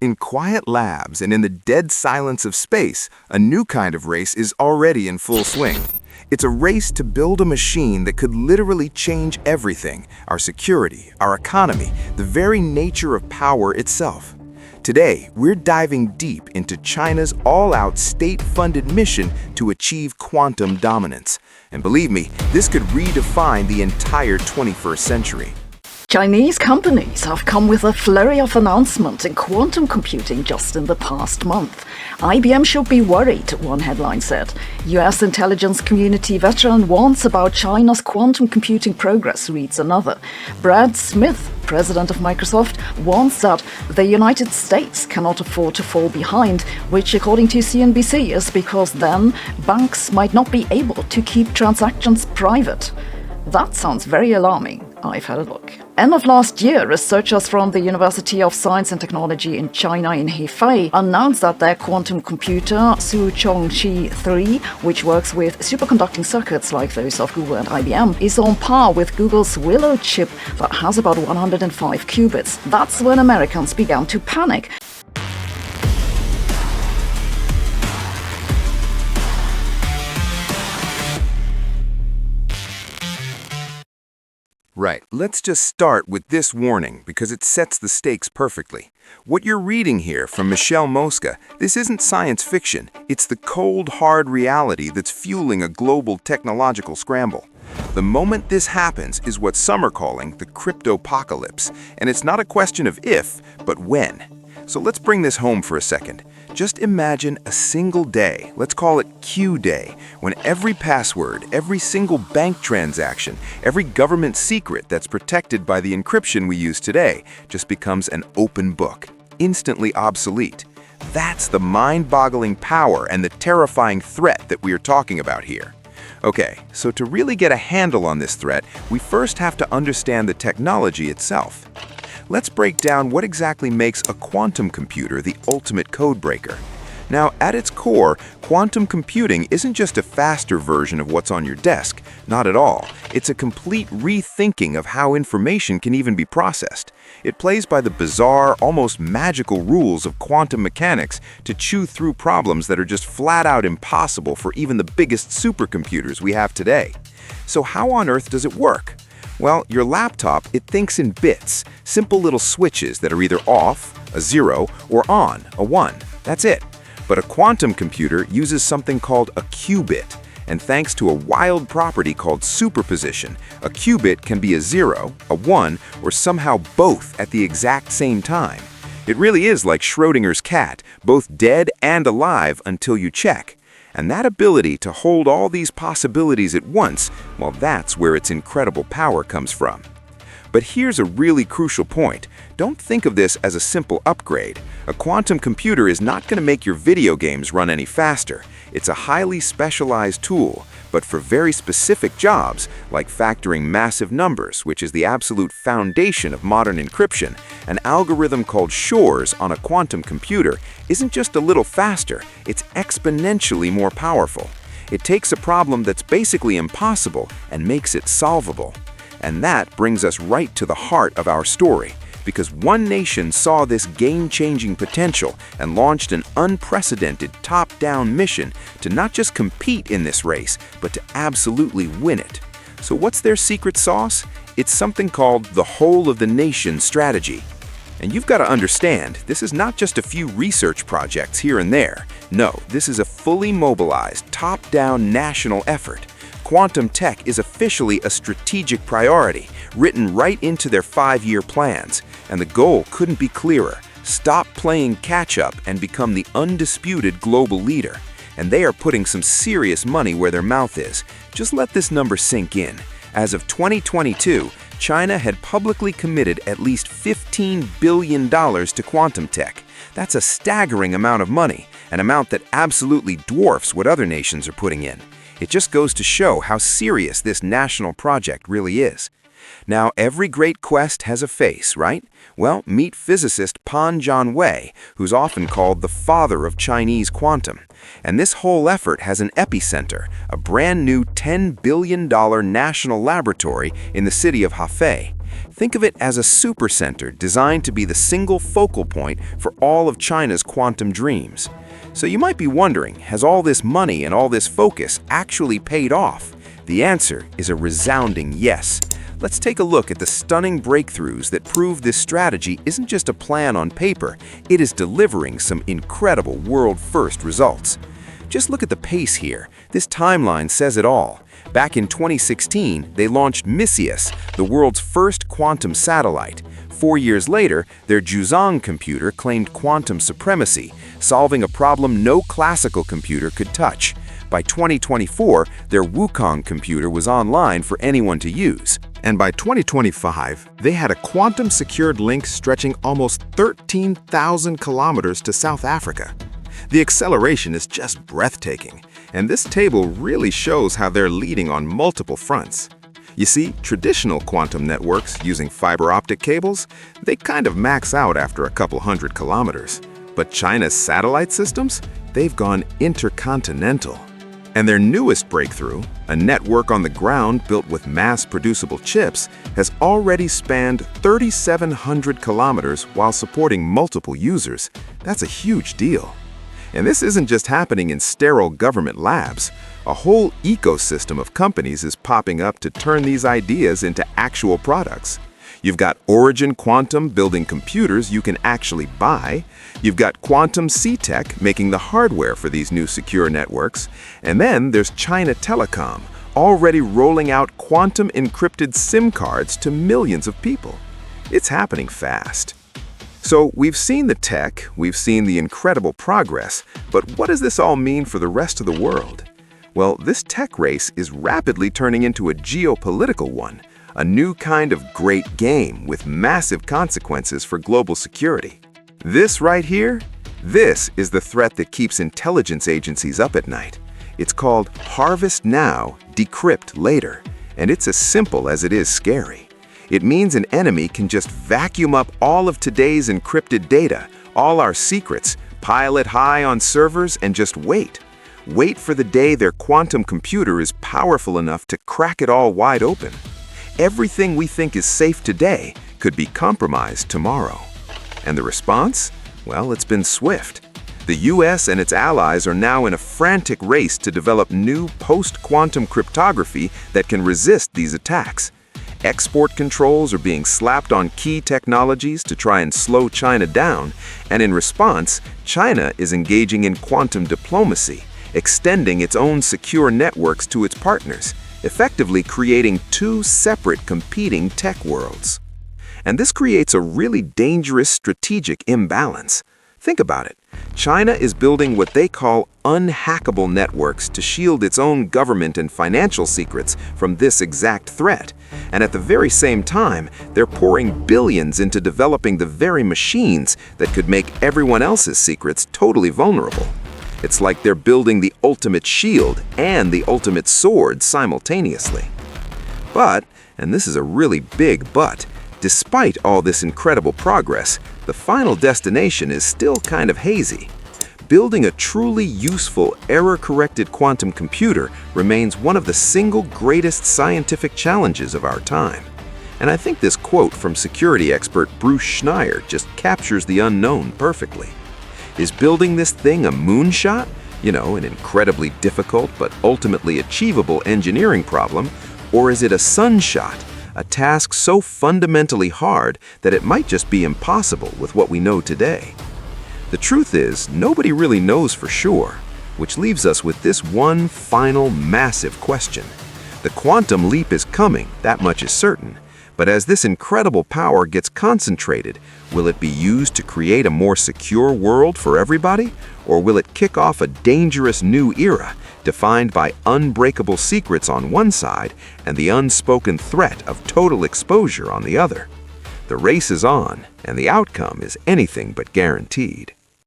In quiet labs and in the dead silence of space, a new kind of race is already in full swing. It's a race to build a machine that could literally change everything: our security, our economy, the very nature of power itself. Today, we're diving deep into China's all-out state-funded mission to achieve quantum dominance. And believe me, this could redefine the entire 21st century. Chinese companies have come with a flurry of announcements in quantum computing just in the past month. IBM should be worried, one headline said. US intelligence community veteran warns about China's quantum computing progress, reads another. Brad Smith, president of Microsoft, warns that the United States cannot afford to fall behind, which, according to CNBC, is because then banks might not be able to keep transactions private. That sounds very alarming. I've had a look. End of last year, researchers from the University of Science and Technology in China in Hefei announced that their quantum computer, Chongqi 3, which works with superconducting circuits like those of Google and IBM, is on par with Google's Willow chip that has about 105 qubits. That's when Americans began to panic. Right, let's just start with this warning because it sets the stakes perfectly. What you're reading here from Michelle Mosca, this isn't science fiction. It's the cold, hard reality that's fueling a global technological scramble. The moment this happens is what some are calling the cryptopocalypse, and it's not a question of if, but when. So let's bring this home for a second. Just imagine a single day, let's call it Q Day, when every password, every single bank transaction, every government secret that's protected by the encryption we use today just becomes an open book, instantly obsolete. That's the mind-boggling power and the terrifying threat that we are talking about here. Okay, so to really get a handle on this threat, we first have to understand the technology itself. Let's break down what exactly makes a quantum computer the ultimate codebreaker. Now, at its core, quantum computing isn't just a faster version of what's on your desk. Not at all. It's a complete rethinking of how information can even be processed. It plays by the bizarre, almost magical rules of quantum mechanics to chew through problems that are just flat out impossible for even the biggest supercomputers we have today. So how on earth does it work? Well, your laptop, it thinks in bits, simple little switches that are either off, a 0, or on, a 1. That's it. But a quantum computer uses something called a qubit, and thanks to a wild property called superposition, a qubit can be a 0, a 1, or somehow both at the exact same time. It really is like Schrodinger's cat, both dead and alive until you check. And that ability to hold all these possibilities at once, well, that's where its incredible power comes from. But here's a really crucial point. Don't think of this as a simple upgrade. A quantum computer is not going to make your video games run any faster. It's a highly specialized tool, but for very specific jobs, like factoring massive numbers, which is the absolute foundation of modern encryption, an algorithm called Shor's on a quantum computer isn't just a little faster, it's exponentially more powerful. It takes a problem that's basically impossible and makes it solvable. And that brings us right to the heart of our story, because one nation saw this game-changing potential and launched an unprecedented top-down mission to not just compete in this race, but to absolutely win it. So what's their secret sauce? It's something called the whole-of-the-nation strategy. And you've got to understand, this is not just a few research projects here and there. No, this is a fully mobilized, top-down national effort. Quantum tech is officially a strategic priority, written right into their 5-year plans. And the goal couldn't be clearer. Stop playing catch-up and become the undisputed global leader. And they are putting some serious money where their mouth is. Just let this number sink in. As of 2022, China had publicly committed at least $15 billion to quantum tech. That's a staggering amount of money, an amount that absolutely dwarfs what other nations are putting in. It just goes to show how serious this national project really is. Now, every great quest has a face, right? Well, meet physicist Pan Jianwei, who's often called the father of Chinese quantum. And this whole effort has an epicenter, a brand new $10 billion national laboratory in the city of Hefei. Think of it as a supercenter designed to be the single focal point for all of China's quantum dreams. So you might be wondering, has all this money and all this focus actually paid off? The answer is a resounding yes. Let's take a look at the stunning breakthroughs that prove this strategy isn't just a plan on paper, it is delivering some incredible world-first results. Just look at the pace here. This timeline says it all. Back in 2016, they launched Misius, the world's first quantum satellite. 4 years later, their Zhuzhong computer claimed quantum supremacy, solving a problem no classical computer could touch. By 2024, their Wukong computer was online for anyone to use. And by 2025, they had a quantum-secured link stretching almost 13,000 kilometers to South Africa. The acceleration is just breathtaking, and this table really shows how they're leading on multiple fronts. You see, traditional quantum networks using fiber optic cables, they kind of max out after a couple hundred kilometers. But China's satellite systems, they've gone intercontinental. And their newest breakthrough, a network on the ground built with mass-producible chips, has already spanned 3,700 kilometers while supporting multiple users. That's a huge deal. And this isn't just happening in sterile government labs. A whole ecosystem of companies is popping up to turn these ideas into actual products. You've got Origin Quantum building computers you can actually buy. You've got Quantum C-Tech making the hardware for these new secure networks. And then there's China Telecom, already rolling out quantum encrypted SIM cards to millions of people. It's happening fast. So we've seen the tech, we've seen the incredible progress, but what does this all mean for the rest of the world? Well, this tech race is rapidly turning into a geopolitical one, a new kind of great game with massive consequences for global security. This right here, this is the threat that keeps intelligence agencies up at night. It's called Harvest Now, Decrypt Later, and it's as simple as it is scary. It means an enemy can just vacuum up all of today's encrypted data, all our secrets, pile it high on servers, and just wait. Wait for the day their quantum computer is powerful enough to crack it all wide open. Everything we think is safe today could be compromised tomorrow. And the response? Well, it's been swift. The US and its allies are now in a frantic race to develop new post-quantum cryptography that can resist these attacks. Export controls are being slapped on key technologies to try and slow China down, and in response, China is engaging in quantum diplomacy, extending its own secure networks to its partners, effectively creating two separate competing tech worlds. And this creates a really dangerous strategic imbalance. Think about it. China is building what they call unhackable networks to shield its own government and financial secrets from this exact threat. And at the very same time, they're pouring billions into developing the very machines that could make everyone else's secrets totally vulnerable. It's like they're building the ultimate shield and the ultimate sword simultaneously. But, and this is a really big but, despite all this incredible progress, the final destination is still kind of hazy. Building a truly useful, error-corrected quantum computer remains one of the single greatest scientific challenges of our time. And I think this quote from security expert Bruce Schneier just captures the unknown perfectly. Is building this thing a moonshot? You know, an incredibly difficult but ultimately achievable engineering problem? Or is it a sunshot? A task so fundamentally hard that it might just be impossible with what we know today. The truth is, nobody really knows for sure, which leaves us with this one final massive question. The quantum leap is coming, that much is certain, but as this incredible power gets concentrated, will it be used to create a more secure world for everybody, or will it kick off a dangerous new era defined by unbreakable secrets on one side and the unspoken threat of total exposure on the other? The race is on, and the outcome is anything but guaranteed.